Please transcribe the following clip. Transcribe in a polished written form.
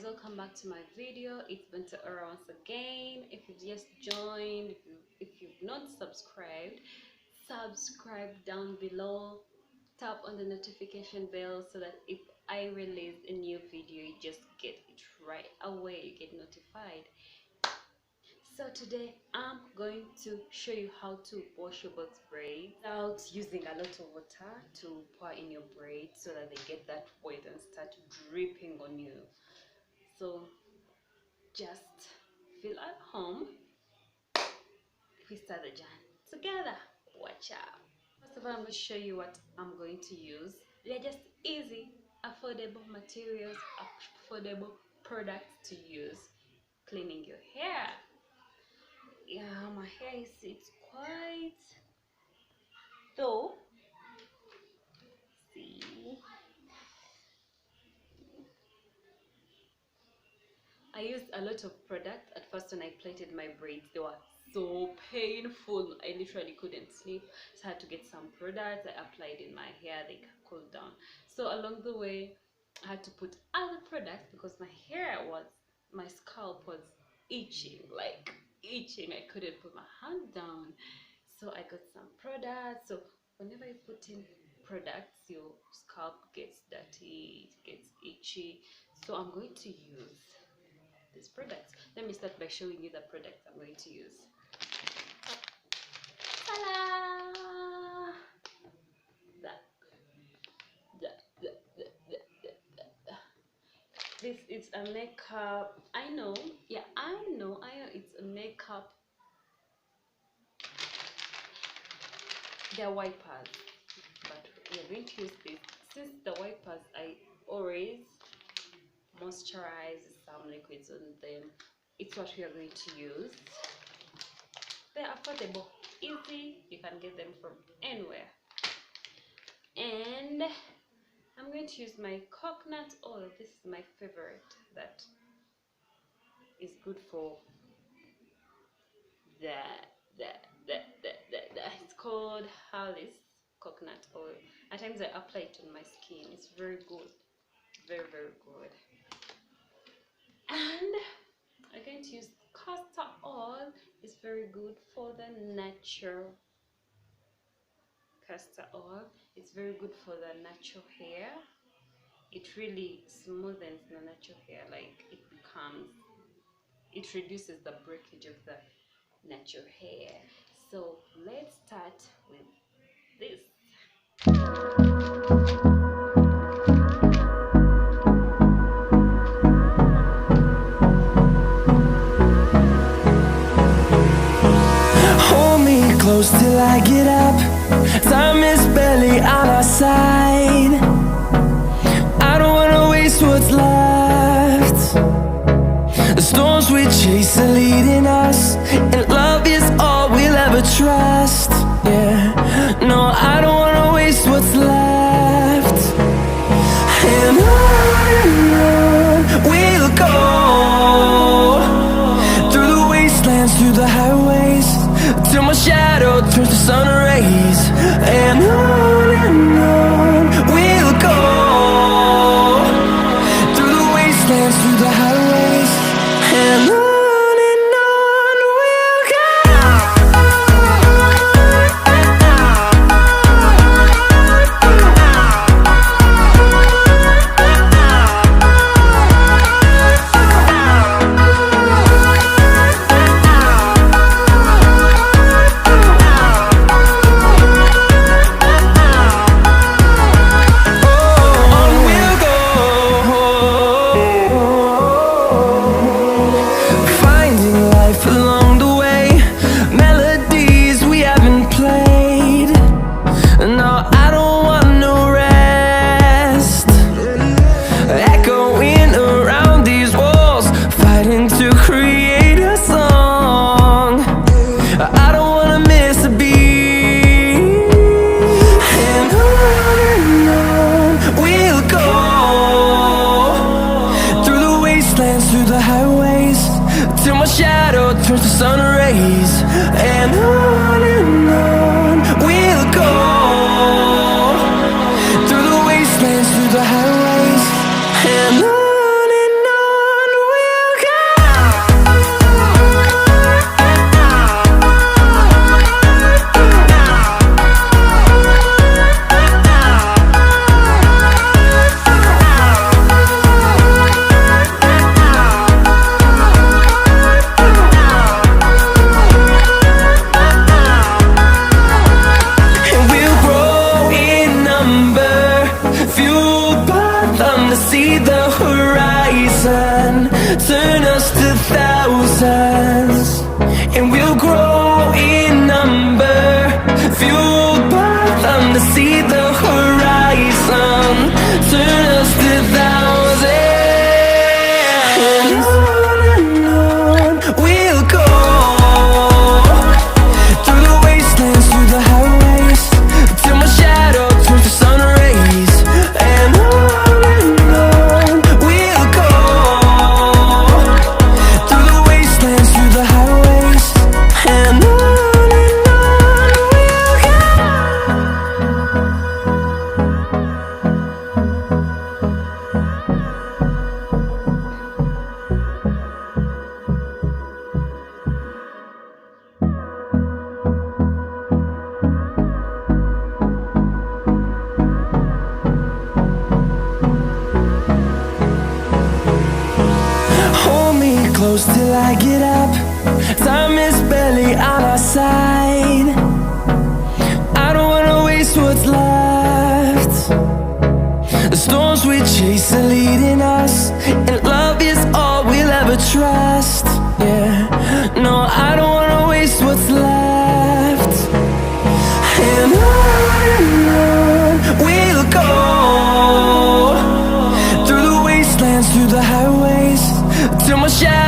welcome back to my video. It's Bonitah Aura once again. If you've just joined, if you've not subscribed, subscribe down below, tap on the notification bell so that if I release a new video, you just get it right away, you get notified. So today I'm going to show you how to wash your box braids without using a lot of water to pour in your braids so that they get that wet and start dripping on you. So just feel at home. We start the journey together. Watch out. First of all, I'm going to show you what I'm going to use. They're just easy, affordable materials, affordable products to use cleaning your hair. Yeah, my hair it's quite though. See, I used a lot of product at first. When I plaited my braids, they were so painful. I literally couldn't sleep, so I had to get some products. I applied in my hair, they cooled down. So along the way, I had to put other products because my scalp was itching, like itching. I couldn't put my hand down, so I got some products. So whenever you put in products, your scalp gets dirty, it gets itchy. So I'm going to use these products. Let me start by showing you the products I'm going to use. Ta-da! This is a makeup. I know it's a makeup. They're wipers, but we're going to use this. Since the wipers, I always moisturize some liquids on them. It's what we are going to use. They're affordable, easy, you can get them from anywhere. And I'm going to use my coconut oil. This is my favorite, that is good for it's called Halisi Coconut Oil. At times I apply it on my skin. It's very good, very good. And I'm going to use Castor Oil. It's very good for the natural castor oil. It's very good for the natural hair. It really smoothens the natural hair, like it reduces the breakage of the natural hair. So let's start with this. Hold me close till I get up. Time is barely on our side. I don't wanna waste what's left. The storms we chase are leading us, and love is all we'll ever trust. Yeah, no, I don't wanna waste what's left. And on we'll go, through the wastelands, through the highways, till my shadow turns to sun rays. And on we'll go, through the wastelands, through the highways, and on we'll go. I get up. Time is barely on our side. I don't wanna waste what's left. The storms we chase are leading us, and love is all we'll ever trust. Yeah, no, I don't wanna waste what's left. And on we'll go, through the wastelands, through the highways, till my shadow